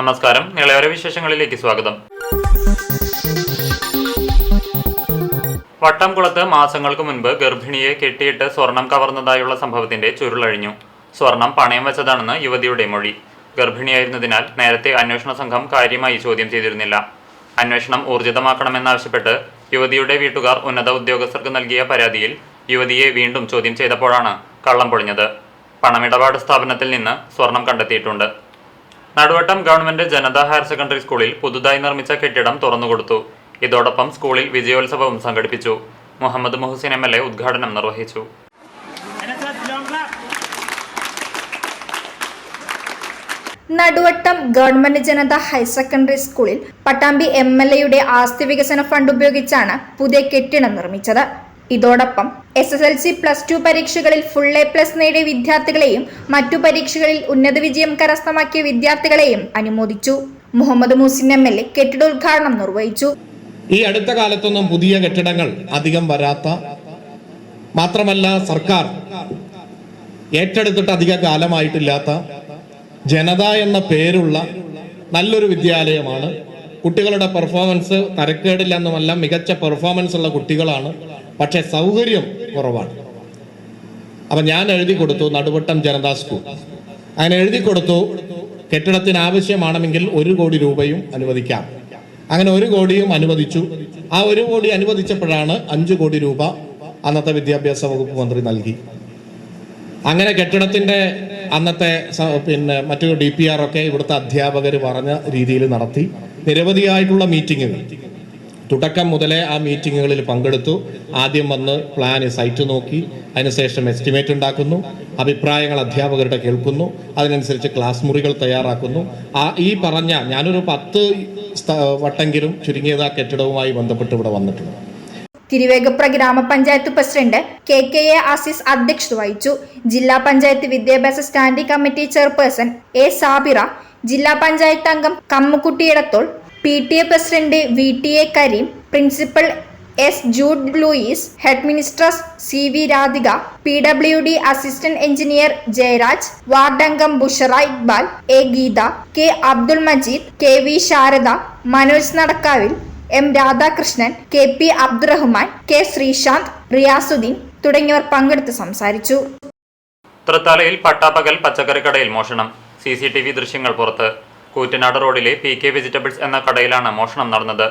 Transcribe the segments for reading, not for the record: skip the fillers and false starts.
നമസ്കാരം. നിളയോര വിശേഷങ്ങളിലേക്ക് സ്വാഗതം. വട്ടംകുളത്ത് മാസങ്ങൾക്ക് മുൻപ് ഗർഭിണിയെ കെട്ടിയിട്ട് സ്വർണം കവർന്നതായുള്ള സംഭവത്തിന്റെ ചുരുളഴിഞ്ഞു. സ്വർണം പണയം വെച്ചതാണെന്ന് യുവതിയുടെ മൊഴി. ഗർഭിണിയായിരുന്നതിനാൽ നേരത്തെ അന്വേഷണ സംഘം കാര്യമായി ചോദ്യം ചെയ്തിരുന്നില്ല. അന്വേഷണം ഊർജിതമാക്കണമെന്നാവശ്യപ്പെട്ട് യുവതിയുടെ വീട്ടുകാർ ഉന്നത ഉദ്യോഗസ്ഥർക്ക് നൽകിയ പരാതിയിൽ യുവതിയെ വീണ്ടും ചോദ്യം ചെയ്തപ്പോഴാണ് കള്ളം പൊളിഞ്ഞത്. പണമിടപാട് സ്ഥാപനത്തിൽ നിന്ന് സ്വർണം കണ്ടെത്തിയിട്ടുണ്ട്. Naduvattam government Janata higher secondary സ്കൂളിൽ പുതുതായി നിർമ്മിച്ച കെട്ടിടം തുറന്നുകൊടുത്തു. ഇതോടൊപ്പം സ്കൂളിൽ വിജയോത്സവവും സംഘടിപ്പിച്ചു. മുഹമ്മദ് മുഹസിൻ MLA ഉദ്ഘാടനം നിർവഹിച്ചു. Naduvattam government Janata higher secondary സ്കൂളിൽ പട്ടാമ്പി MLAയുടെ ആസ്തി വികസന ഫണ്ട് ഉപയോഗിച്ചാണ് പുതിയ കെട്ടിടം നിർമ്മിച്ചത്. ഇതോടൊപ്പം SSLC +2 പരീക്ഷകളിൽ ഫുൾ A+ നേടിയ വിദ്യാർത്ഥികളെയും മറ്റു പരീക്ഷകളിൽ ഉന്നത വിജയം കരസ്ഥമാക്കിയ വിദ്യാർത്ഥികളെയും അനുമോദിച്ചു. മുഹമ്മദ് മുഹസിൻ MLA കെട്ടിടോദ്ഘാടനം നിർവഹിച്ചു. ഈ അടുത്ത കാലത്തൊന്നും പുതിയ കെട്ടിടങ്ങൾ അധികം വരാത്ത, മാത്രമല്ല സർക്കാർ ഏറ്റെടുത്തിട്ട് അധിക കാലമായിട്ടില്ലാത്ത ജനത എന്ന പേരുള്ള നല്ലൊരു വിദ്യാലയമാണ്. കുട്ടികളുടെ പെർഫോമൻസ് തരക്കേടില്ലെന്നുമല്ല, മികച്ച പെർഫോമൻസ് ഉള്ള കുട്ടികളാണ്. പക്ഷെ സൗകര്യം കുറവാണ്. അപ്പം ഞാൻ എഴുതി കൊടുത്തു നടുവട്ടം ജനതാ സ്കൂൾ. അങ്ങനെ എഴുതി കൊടുത്തു, കെട്ടിടത്തിന് ആവശ്യമാണെങ്കിൽ 1 കോടി രൂപയും അനുവദിക്കാം. അങ്ങനെ 1 കോടിയും അനുവദിച്ചു. ആ 1 കോടി അനുവദിച്ചപ്പോഴാണ് 5 കോടി രൂപ അന്നത്തെ വിദ്യാഭ്യാസ വകുപ്പ് മന്ത്രി നൽകി. അങ്ങനെ കെട്ടിടത്തിന്റെ അന്നത്തെ മറ്റു DPR ഒക്കെ ഇവിടുത്തെ അധ്യാപകർ പറഞ്ഞ രീതിയിൽ നടത്തി. നിരവധിയായിട്ടുള്ള മീറ്റിങ്ങുകൾ, തുടക്കം മുതലേ ആ മീറ്റിങ്ങുകളിൽ പങ്കെടുത്തു. ആദ്യം വന്ന് സൈറ്റ് നോക്കി, അതിനുശേഷം എസ്റ്റിമേറ്റ് ഉണ്ടാക്കുന്നു, അഭിപ്രായങ്ങൾ അധ്യാപകരുടെ കേൾക്കുന്നു, അതിനനുസരിച്ച് ക്ലാസ് മുറികൾ തയ്യാറാക്കുന്നു. ഈ പറഞ്ഞ ഞാനൊരു 10 വട്ടെങ്കിലും ചുരുങ്ങിയത് ആ കെട്ടിടവുമായി ബന്ധപ്പെട്ട് ഇവിടെ വന്നിട്ടുണ്ട്. തിരുവേഗപ്ര ഗ്രാമപഞ്ചായത്ത് പ്രസിഡന്റ് KKA ആസിസ് അധ്യക്ഷത വഹിച്ചു. ജില്ലാ പഞ്ചായത്ത് വിദ്യാഭ്യാസ standing committee chairperson A Sabira, ജില്ലാ പഞ്ചായത്ത് അംഗം Kammukutty Edathol, PTA president VTA Kareem, principal S Jude Lewis, headmistress CV Radhika, PWD assistant engineer Jayaraj, ward അംഗം Bushra Iqbal, A Geetha, K Abdul Majeed, KV Sharada, Manoj നടക്കാവിൽ, M Radhakrishnan, KP Abdurahman, K Sreesanth, Riyasuddin തുടങ്ങിയവർ പങ്കെടുത്ത് സംസാരിച്ചു. തൃത്താലയിൽ പട്ടാപ്പകൽ പച്ചക്കറി കടയിൽ മോഷണം. CCTV ദൃശ്യങ്ങൾ പുറത്ത്. കൂറ്റനാട് റോഡിലെ PK വെജിറ്റബിൾസ് എന്ന കടയിലാണ് മോഷണം നടന്നത്.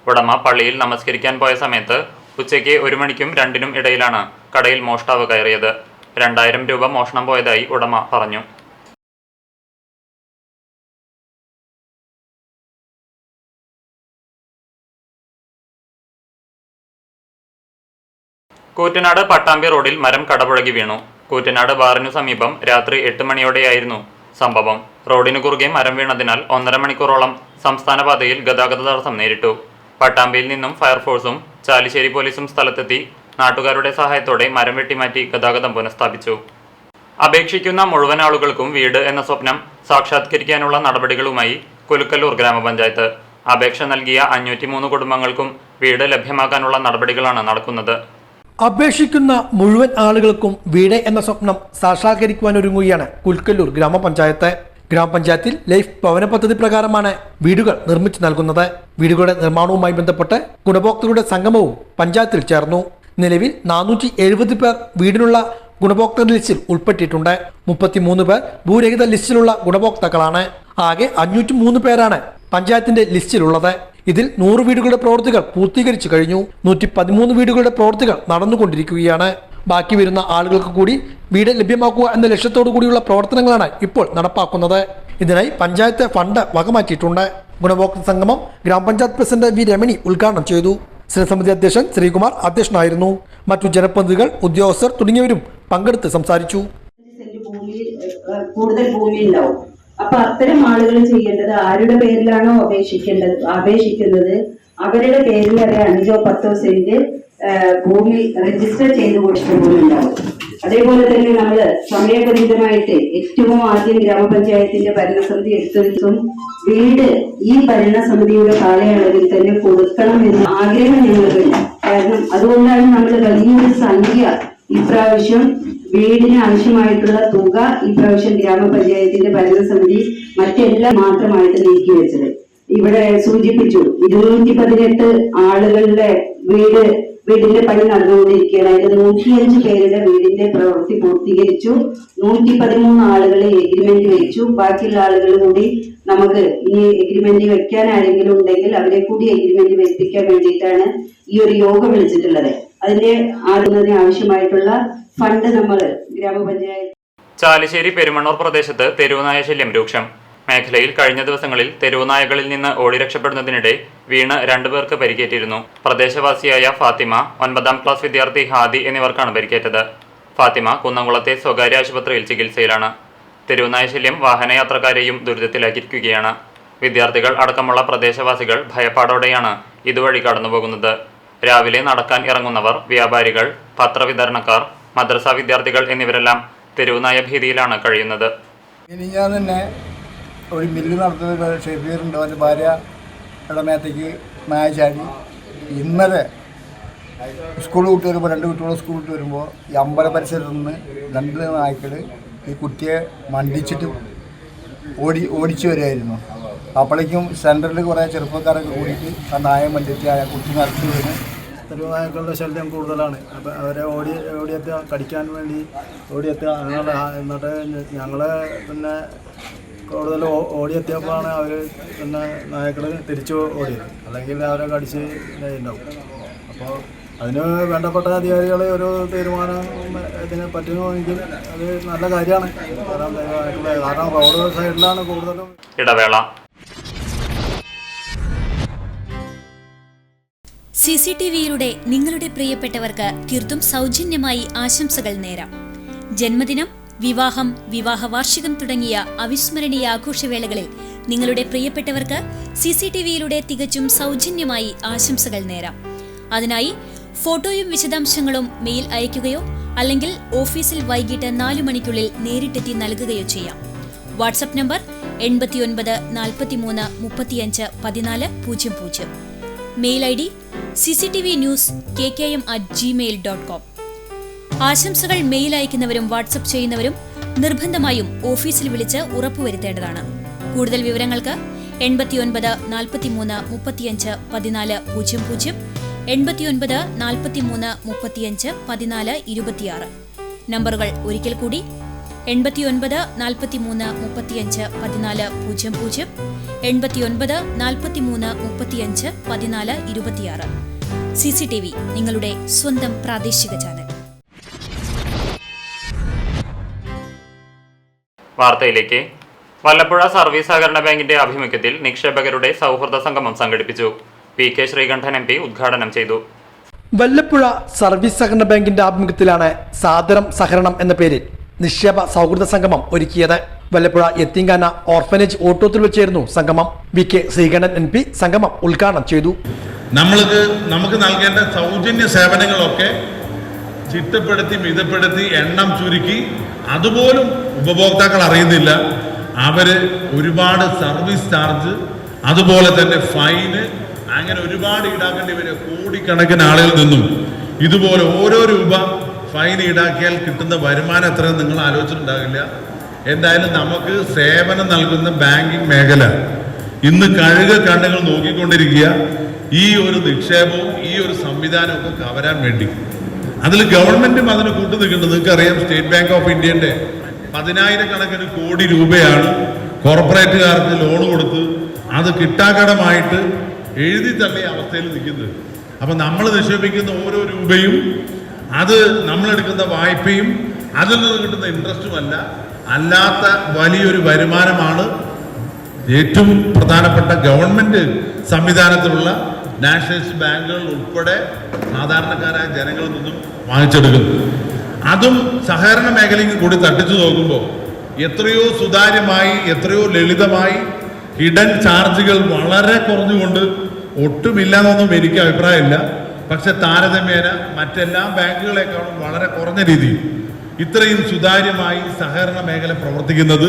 ഉടമ പള്ളിയിൽ നമസ്കരിക്കാൻ പോയ സമയത്ത് ഉച്ചയ്ക്ക് 1 മണിക്കും 2-നും ഇടയിലാണ് കടയിൽ മോഷ്ടാവ് കയറിയത്. 2000 രൂപ മോഷണം പോയതായി ഉടമ പറഞ്ഞു. കൂറ്റനാട് പട്ടാമ്പി റോഡിൽ മരം കടപുഴകി വീണു. കൂറ്റനാട് ബാറിനു സമീപം രാത്രി 8 മണിയോടെയായിരുന്നു സംഭവം. റോഡിനു കുറുകെ മരം വീണതിനാൽ 1.5 മണിക്കൂറോളം സംസ്ഥാന പാതയിൽ ഗതാഗത തടസ്സം നേരിട്ടു. പട്ടാമ്പിയിൽ നിന്നും ഫയർഫോഴ്സും ചാലിശ്ശേരി പോലീസും സ്ഥലത്തെത്തി നാട്ടുകാരുടെ സഹായത്തോടെ മരം വെട്ടിമാറ്റി ഗതാഗതം പുനഃസ്ഥാപിച്ചു. അപേക്ഷിക്കുന്ന മുഴുവൻ ആളുകൾക്കും വീട് എന്ന സ്വപ്നം സാക്ഷാത്കരിക്കാനുള്ള നടപടികളുമായി കുലുക്കല്ലൂർ ഗ്രാമപഞ്ചായത്ത്. അപേക്ഷ നൽകിയ 503 കുടുംബങ്ങൾക്കും വീട് ലഭ്യമാക്കാനുള്ള നടപടികളാണ് നടക്കുന്നത്. അപേക്ഷിക്കുന്ന മുഴുവൻ ആളുകൾക്കും വീട് എന്ന സ്വപ്നം സാക്ഷാത്കരിക്കുവാനൊരുങ്ങുകയാണ് കുൽക്കല്ലൂർ ഗ്രാമപഞ്ചായത്ത്. ഗ്രാമപഞ്ചായത്തിൽ ലൈഫ് ഭവന പദ്ധതി പ്രകാരമാണ് വീടുകൾ നിർമ്മിച്ചു നൽകുന്നത്. വീടുകളുടെ നിർമ്മാണവുമായി ബന്ധപ്പെട്ട് ഗുണഭോക്തൃയുടെ സംഗമവും പഞ്ചായത്തിൽ ചേർന്നു. നിലവിൽ 470 പേർ വീടിനുള്ള ഗുണഭോക്തൃ ലിസ്റ്റിൽ ഉൾപ്പെട്ടിട്ടുണ്ട്. 33 പേർ ഭൂരഹിത ലിസ്റ്റിലുള്ള ഗുണഭോക്താക്കളാണ്. ആകെ 503 പേരാണ് പഞ്ചായത്തിന്റെ ലിസ്റ്റിലുള്ളത്. ഇതിൽ 100 വീടുകളുടെ പ്രവൃത്തികൾ പൂർത്തീകരിച്ചു കഴിഞ്ഞു. 113 വീടുകളുടെ പ്രവൃത്തികൾ നടന്നുകൊണ്ടിരിക്കുകയാണ്. ബാക്കി വരുന്ന ആളുകൾക്ക് കൂടി വീട് ലഭ്യമാക്കുക എന്ന ലക്ഷ്യത്തോടു കൂടിയുള്ള പ്രവർത്തനങ്ങളാണ് ഇപ്പോൾ നടപ്പാക്കുന്നത്. ഇതിനായി പഞ്ചായത്ത് ഫണ്ട് വകമാറ്റിയിട്ടുണ്ട്. ഗുണഭോക്തൃ സംഗമം ഗ്രാമപഞ്ചായത്ത് പ്രസിഡന്റ് V രമണി ഉദ്ഘാടനം ചെയ്തു. സ്ഥിരസമിതി അധ്യക്ഷൻ ശ്രീകുമാർ അധ്യക്ഷനായിരുന്നു. മറ്റു ജനപ്രതിനിധികൾ, ഉദ്യോഗസ്ഥർ തുടങ്ങിയവരും പങ്കെടുത്ത് സംസാരിച്ചു. കൂടുതൽ ഭൂമി ഉണ്ടാവും. അപ്പൊ അത്തരം ആളുകൾ ചെയ്യേണ്ടത് ആരുടെ പേരിലാണോ അപേക്ഷിക്കുന്നത് അവരുടെ പേരിൽ ഒരു 5-10 സെന്റ് ഭൂമി രജിസ്റ്റർ ചെയ്ത് കൊടുക്കുന്നുണ്ടാവും. അതേപോലെ തന്നെ നമ്മൾ സമയബന്ധിതമായിട്ട് ഏറ്റവും ആദ്യം ഗ്രാമപഞ്ചായത്തിന്റെ ഭരണസമിതി എടുത്തും വീട് ഈ ഭരണസമിതിയുടെ കാലയളവിൽ തന്നെ കൊടുക്കണം എന്ന ആഗ്രഹം ഞങ്ങൾക്കില്ല. കാരണം അതുകൊണ്ടാണ് നമ്മൾ വലിയൊരു സംഖ്യ ഇപ്രാവശ്യം വീടിന് ആവശ്യമായിട്ടുള്ള തുക ഈ പ്രാവശ്യം ഗ്രാമപഞ്ചായത്തിന്റെ ഭരണസമിതി മറ്റെല്ലാം മാത്രമായിട്ട് നീക്കിവെച്ചത്. ഇവിടെ സൂചിപ്പിച്ചു 218 ആളുകളുടെ വീടിന്റെ പണി നടന്നുകൊണ്ടിരിക്കുകയാണ്. അതിൽ 105 പേരുടെ വീടിന്റെ പ്രവൃത്തി പൂർത്തീകരിച്ചു. 113 ആളുകളെ എഗ്രിമെന്റ് വെച്ചു. ബാക്കിയുള്ള ആളുകൾ കൂടി നമുക്ക് ഇനി എഗ്രിമെന്റ് വെക്കാൻ ആരെങ്കിലും ഉണ്ടെങ്കിൽ അവരെ കൂടി എഗ്രിമെന്റ് വെപ്പിക്കാൻ വേണ്ടിയിട്ടാണ് ഈ ഒരു യോഗം വിളിച്ചിട്ടുള്ളത്. അതിന്റെ ആവശ്യമായിട്ടുള്ള ഫണ്ട് നമ്മൾ ഗ്രാമപഞ്ചായത്ത്. ചാലിശ്ശേരി പെരുമണ്ണൂർ പ്രദേശത്ത് തെരുവുനായ ശല്യം രൂക്ഷം. മേഖലയിൽ കഴിഞ്ഞ ദിവസങ്ങളിൽ തെരുവുനായകളിൽ നിന്ന് ഓടി രക്ഷപ്പെടുന്നതിനിടെ വീണ് 2 പേർക്ക് പരിക്കേറ്റിരുന്നു. പ്രദേശവാസിയായ ഫാത്തിമ, 9ാം ക്ലാസ് വിദ്യാർത്ഥി ഹാദി എന്നിവർക്കാണ് പരിക്കേറ്റത്. ഫാത്തിമ കുന്നംകുളത്തെ സ്വകാര്യ ആശുപത്രിയിൽ ചികിത്സയിലാണ്. തെരുവുനായ ശല്യം വാഹനയാത്രക്കാരെയും ദുരിതത്തിലാക്കിയിരിക്കുകയാണ്. വിദ്യാർത്ഥികൾ അടക്കമുള്ള പ്രദേശവാസികൾ ഭയപ്പാടോടെയാണ് ഇതുവഴി കടന്നുപോകുന്നത്. രാവിലെ നടക്കാൻ ഇറങ്ങുന്നവർ, വ്യാപാരികൾ, പത്രവിതരണക്കാർ, മദ്രസ വിദ്യാർത്ഥികൾ എന്നിവരെല്ലാം തെരുവുനായ ഭീതിയിലാണ് കഴിയുന്നത്. ഞാൻ തന്നെ ഒരു മില്ല് നടത്തുന്ന ഷെഫീറുണ്ട്, അവൻ്റെ ഭാര്യയുടെ മേത്തേക്ക് നായ ചാടി. ഇന്നലെ സ്കൂൾ വിട്ട് വരുമ്പോൾ 2 കുട്ടികൾ സ്കൂൾ വിട്ട് വരുമ്പോൾ ഈ അമ്പല പരിസരത്ത് നിന്ന് 2 നായ്ക്കൾ ഈ കുട്ടിയെ മണ്ടിച്ചിട്ട് ഓടിച്ചു വരികയായിരുന്നു. അപ്പോഴേക്കും സെൻറ്ററിൽ കുറേ ചെറുപ്പക്കാരൊക്കെ കൂടിയിട്ട് ആ നായ മണ്ടിച്ച് ആ കുട്ടി നടത്തി വീണ്. തെരുവുനായ്ക്കളുടെ ശല്യം കൂടുതലാണ്. അപ്പോൾ അവരെ ഓടിയെത്തുക, കടിക്കാൻ വേണ്ടി ഓടിയെത്തുക. എന്നിട്ട് ഞങ്ങൾ പിന്നെ കൂടുതൽ ഓടിയെത്തിയപ്പോഴാണ് അവർ പിന്നെ നായ്ക്കൾ തിരിച്ചു ഓടിയത്. അല്ലെങ്കിൽ അവരെ കടിച്ച് ഉണ്ടാവും. അപ്പോൾ അതിന് വേണ്ടപ്പെട്ട അധികാരികൾ ഒരു തീരുമാനം ഇതിനെ പറ്റുമെങ്കിൽ അത് നല്ല കാര്യമാണ്. കാരണം റോഡ് സൈഡിലാണ് കൂടുതലും. ഇടവേള. CCTVയിലൂടെ നിങ്ങളുടെ പ്രിയപ്പെട്ടവർക്ക് തീർത്തും സൗജന്യമായി ആശംസകൾ നേരാം. ജന്മദിനം, വിവാഹം, വിവാഹ വാർഷികം തുടങ്ങിയ അവിസ്മരണീയ ആഘോഷവേളകളിൽ നിങ്ങളുടെ പ്രിയപ്പെട്ടവർക്ക് CCTVയിലൂടെ തികച്ചും സൗജന്യമായി ആശംസകൾ നേരാം. അതിനായി ഫോട്ടോയും വിശദാംശങ്ങളും മെയിൽ അയയ്ക്കുകയോ അല്ലെങ്കിൽ ഓഫീസിൽ വൈകിട്ട് 4 മണിക്കുള്ളിൽ നേരിട്ടെത്തി നൽകുകയോ ചെയ്യാം. WhatsApp number 89 43 35 14 00. Mail ID cctvnews@gmail.com. ആശംസകൾ മെയിൽ അയക്കുന്നവരും വാട്സ്ആപ്പ് ചെയ്യുന്നവരും നിർബന്ധമായും ഓഫീസിൽ വിളിച്ച് ഉറപ്പുവരുത്തേണ്ടതാണ്. കൂടുതൽ വിവരങ്ങൾക്ക് 89 43 35 14 00, 89 43 35 14 26. നമ്പറുകൾ ഒരിക്കൽ കൂടി 89 43 35 14 00, 89 43 35 14 26. CCTV, നിങ്ങളുടെ സ്വന്തം പ്രാദേശിക ചാനൽ. വാർത്തയിലേക്ക്. വല്ലപ്പുഴ സർവീസ് സഹകരണ ബാങ്കിന്റെ ആഭിമുഖ്യത്തിൽ നിക്ഷേപകരുടെ സൗഹൃദ സംഗമം സംഘടിപ്പിച്ചു. PK ശ്രീകണ്ഠൻ MP ഉദ്ഘാടനം ചെയ്തു. വല്ലപ്പുഴ സർവീസ് സഹകരണ ബാങ്കിന്റെ ആഭിമുഖ്യത്തിലാണ് സാദരം സഹകരണം എന്ന പേരിൽ നിക്ഷേപ സൗഹൃദ സംഗമം ഒരുക്കിയത്. വല്ലപ്പുഴ യത്തീംഖാന ഓർഫനേജ് ഓട്ടോത്തിൽ വെച്ചായിരുന്നു സംഗമം. VK ശ്രീകണ്ഠൻ MP സംഗമം ഉദ്ഘാടനം ചെയ്തു. നമുക്ക് നൽകേണ്ട സൗജന്യ സേവനങ്ങളൊക്കെ ചിട്ടപ്പെടുത്തി മിതപ്പെടുത്തി എണ്ണം ചുരുക്കി അതുപോലും ഉപഭോക്താക്കൾ അറിയുന്നില്ല. അവർ ഒരുപാട് സർവീസ് ചാർജ്, അതുപോലെ തന്നെ ഫൈന്, അങ്ങനെ ഒരുപാട് ഈടാക്കേണ്ടി വരും. കോടിക്കണക്കിന് ആളുകളിൽ നിന്നും ഇതുപോലെ ഓരോ രൂപ ഫൈൻ ഈടാക്കിയാൽ കിട്ടുന്ന വരുമാനം എത്രയെന്ന് നിങ്ങൾ ആലോചിച്ചിട്ടുണ്ടാകില്ല. എന്തായാലും നമുക്ക് സേവനം നൽകുന്ന ബാങ്കിങ് മേഖല ഇന്ന് കണ്ണുകൾ നോക്കിക്കൊണ്ടിരിക്കുക ഈ ഒരു നിക്ഷേപവും ഈ ഒരു സംവിധാനവും ഒക്കെ കവരാൻ വേണ്ടി. അതിൽ ഗവൺമെന്റും അതിന് കൂട്ടു നിൽക്കുന്നുണ്ട്. നിങ്ങൾക്കറിയാം, സ്റ്റേറ്റ് ബാങ്ക് ഓഫ് ഇന്ത്യന്റെ 10,000 കോടി രൂപയാണ് കോർപ്പറേറ്റുകാർക്ക് ലോൺ കൊടുത്ത് അത് കിട്ടാക്കടമായിട്ട് എഴുതി തള്ളിയ അവസ്ഥയിൽ നിൽക്കുന്നത്. അപ്പം നമ്മൾ നിക്ഷേപിക്കുന്ന ഓരോ രൂപയും, അത് നമ്മളെടുക്കുന്ന വായ്പയും അതിൽ നിന്ന് കിട്ടുന്ന ഇൻട്രസ്റ്റുമല്ല, അല്ലാത്ത വലിയൊരു വരുമാനമാണ് ഏറ്റവും പ്രധാനപ്പെട്ട ഗവൺമെന്റ് സംവിധാനത്തിലുള്ള നാഷണലൈസ്ഡ് ബാങ്കുകൾ ഉൾപ്പെടെ സാധാരണക്കാരായ ജനങ്ങളിൽ നിന്നും വാങ്ങിച്ചെടുക്കുന്നു. അതും സഹകരണ മേഖലയ്ക്ക് കൂടി തട്ടിച്ചു നോക്കുമ്പോൾ എത്രയോ സുതാര്യമായി, എത്രയോ ലളിതമായി, ഹിഡൻ ചാർജുകൾ വളരെ കുറഞ്ഞുകൊണ്ട്, ഒട്ടുമില്ലാന്നൊന്നും എനിക്ക് അഭിപ്രായമില്ല, പക്ഷെ താരതമ്യേന മറ്റെല്ലാ ബാങ്കുകളെക്കാളും വളരെ കുറഞ്ഞ രീതിയിൽ ഇത്രയും സുതാര്യമായി സഹകരണ മേഖല പ്രവർത്തിക്കുന്നത്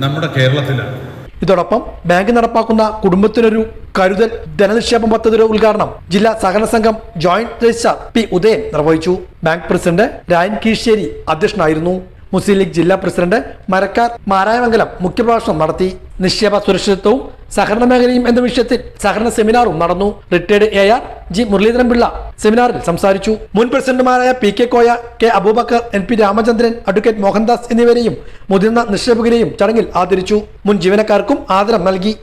നമ്മുടെ കേരളത്തിലാണ്. ഇതോടൊപ്പം ബാങ്ക് നടപ്പാക്കുന്ന കുടുംബത്തിനൊരു കരുതൽ ധനനിക്ഷേപം പദ്ധതിയുടെ ഉദ്ഘാടനം ജില്ലാ സഹകരണ സംഘം ജോയിന്റ് രജിസ്ട്രാർ പി ഉദയൻ നിർവഹിച്ചു. ബാങ്ക് പ്രസിഡന്റ് രായൻ കീഴ്ശ്ശേരി അധ്യക്ഷനായിരുന്നു. മുസ്ലിം ലീഗ് ജില്ലാ പ്രസിഡന്റ് മരക്കാർ മാരായമംഗലം മുഖ്യപ്രഭാഷണം നടത്തി. നിക്ഷേപ സുരക്ഷിതത്വവും സഹകരണ മേഖലയും എന്ന വിഷയത്തിൽ സഹകരണ സെമിനാറും നടന്നു. Retired AR G Muraleedharan Pillai സെമിനാറിൽ സംസാരിച്ചു. മുൻ പ്രസിഡന്റുമാരായ PK Koya, K Aboobacker, NP Ramachandran, advocate Mohandas എന്നിവരെയും മുതിർന്ന നിക്ഷേപകരെയും ചടങ്ങിൽ ആദരിച്ചു. മുൻ ജീവനക്കാർക്കും ആദരം നൽകി.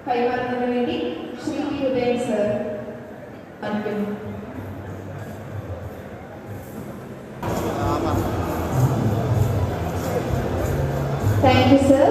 കൈമാറുന്നതിന് വേണ്ടി ശ്രീ പി ഉദയൻ സർ അനുഗ്രഹിക്കുന്നു. Thank you sir.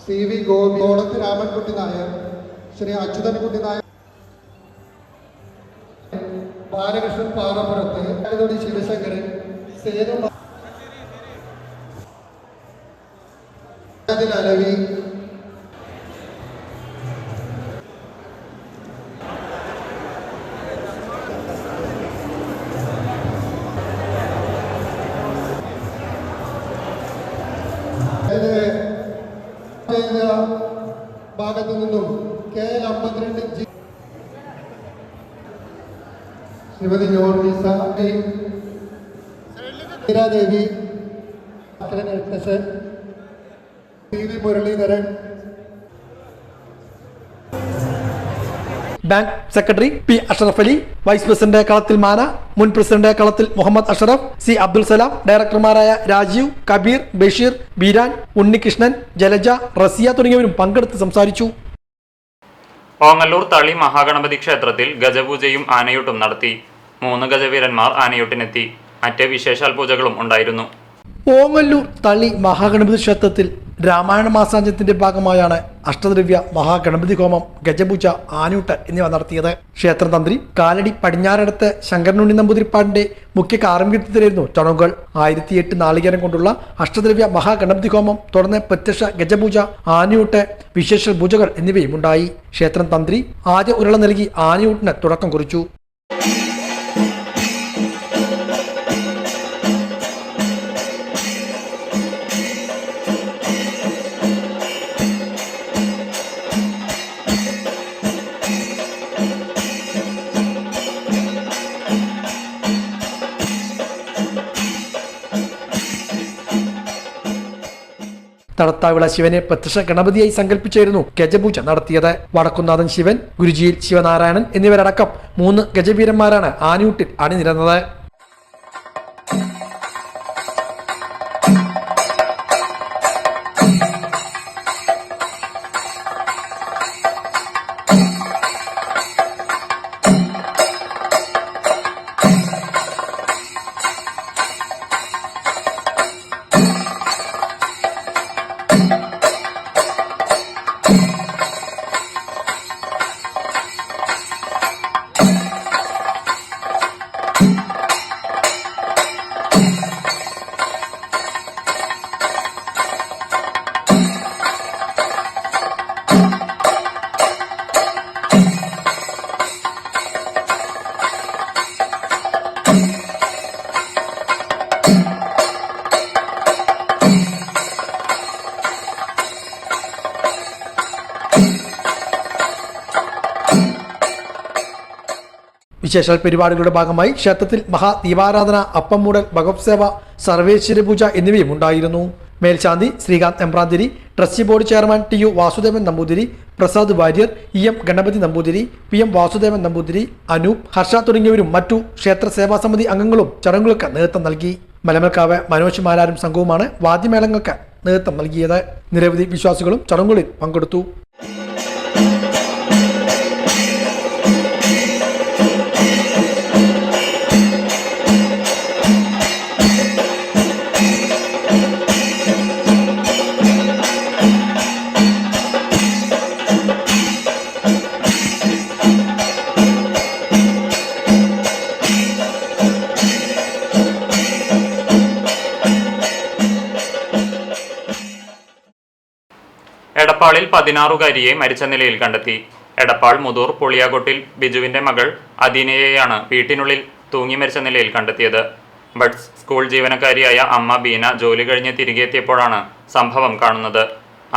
CV Gopi, Olath Ramankutty Nair, Shri Achuthankutty Nair, Balakrishnan Parappurath, Thodi Sivasankaran, Sethu Alavi, ഭാഗത്തു നിന്നും KL 52 G, Shrimati Georgisa, Devi, TV Muraleedharan. Bank secretary P Ashraf Ali, vice president Kalathil മാന, മുൻ പ്രസിഡന്റ് കളത്തിൽ മുഹമ്മദ് അഷ്റഫ്, C അബ്ദുൽ സലാം, ഡയറക്ടർമാരായ രാജീവ്, കബീർ, ബഷീർ, ബീരാൻ, ഉണ്ണികൃഷ്ണൻ, ജലജ, റസിയ തുടങ്ങിയവരും പങ്കെടുത്ത് സംസാരിച്ചു. ഓങ്ങല്ലൂർ തളി മഹാഗണപതി ക്ഷേത്രത്തിൽ ഗജപൂജയും ആനയൂട്ടും നടത്തി. 3 ഗജവീരന്മാർ ആനയൂട്ടിനെത്തി. മറ്റ് വിശേഷാൽ പൂജകളും ഉണ്ടായിരുന്നു. ഓങ്ങല്ലൂർ തളി മഹാഗണപതി ക്ഷേത്രത്തിൽ രാമായണ മാസാഞ്ചത്തിന്റെ ഭാഗമായാണ് അഷ്ടദ്രവ്യ മഹാഗണപതി ഹോമം, ഗജപൂജ, ആനയൂട്ട് എന്നിവ നടത്തിയത്. ക്ഷേത്രം തന്ത്രി കാലടി പടിഞ്ഞാറടത്ത് ശങ്കരനുണ്ണി നമ്പൂതിരിപ്പാടിന്റെ മുഖ്യ കാർമ്മികത്വത്തിലായിരുന്നു ചടങ്ങുകൾ. 1008 നാളികേരം കൊണ്ടുള്ള അഷ്ടദ്രവ്യ മഹാഗണപതി ഹോമം, തുടർന്ന് പ്രത്യക്ഷ ഗജപൂജ, ആനയൂട്ട്, വിശേഷ പൂജകൾ എന്നിവയും ഉണ്ടായി. ക്ഷേത്രം തന്ത്രി ആദ്യ ഉരുള നൽകി ആനയൂട്ടിന് തുടക്കം കുറിച്ചു. തടത്താവിള ശിവനെ പ്രത്യക്ഷ ഗണപതിയായി സങ്കല്പിച്ചായിരുന്നു ഗജപൂജ നടത്തിയത്. വടക്കുന്നാഥൻ ശിവൻ, ഗുരുജിയിൽ ശിവനാരായണൻ എന്നിവരടക്കം 3 ഗജവീരന്മാരാണ് ആനയൂട്ടിൽ അണിനിരന്നത്. വിശേഷ പരിപാടികളുടെ ഭാഗമായി ക്ഷേത്രത്തിൽ മഹാദീപാരാധന, അപ്പം മൂടൽ, ഭഗവത് സേവ, സർവേശ്വര പൂജ എന്നിവയും ഉണ്ടായിരുന്നു. മേൽശാന്തി Srikanth Embranthiri, trustee board chairman T U. Vasudevan Namboothiri, Prasad Warrier, E M. Ganapathi Namboothiri, P M. Vasudevan Namboothiri, Anoop, Harsha തുടങ്ങിയവരും മറ്റു ക്ഷേത്ര സേവാ സമിതി അംഗങ്ങളും ചടങ്ങുകൾക്ക് നേതൃത്വം നൽകി. മലമൽക്കാവ് മനോജ് മാരാരും സംഘവുമാണ് വാദ്യമേളങ്ങൾക്ക് നേതൃത്വം നൽകിയത്. നിരവധി വിശ്വാസികളും ചടങ്ങുകളിൽ പങ്കെടുത്തു. എടപ്പാളിൽ 16-കാരിയെ മരിച്ച നിലയിൽ കണ്ടെത്തി. എടപ്പാൾ മുതൂർ പുളിയാകൊട്ടിൽ ബിജുവിന്റെ മകൾ അദീനയെയാണ് വീട്ടിനുള്ളിൽ തൂങ്ങി മരിച്ച നിലയിൽ കണ്ടെത്തിയത്. ബഡ്സ് സ്കൂൾ ജീവനക്കാരിയായ അമ്മ ബീന ജോലി കഴിഞ്ഞ് തിരികെ എത്തിയപ്പോഴാണ് സംഭവം കാണുന്നത്.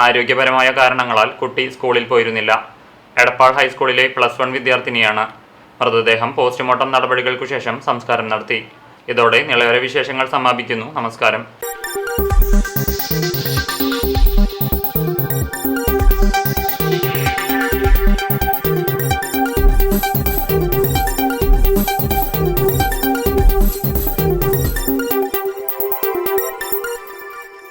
ആരോഗ്യപരമായ കാരണങ്ങളാൽ കുട്ടി സ്കൂളിൽ പോയിരുന്നില്ല. എടപ്പാൾ ഹൈസ്കൂളിലെ +1 വിദ്യാർത്ഥിനിയാണ്. മൃതദേഹം പോസ്റ്റ്മോർട്ടം നടപടികൾക്കു ശേഷം സംസ്കാരം നടത്തി. ഇതോടെ നിളവര വിശേഷങ്ങൾ സമാപിക്കുന്നു. നമസ്കാരം.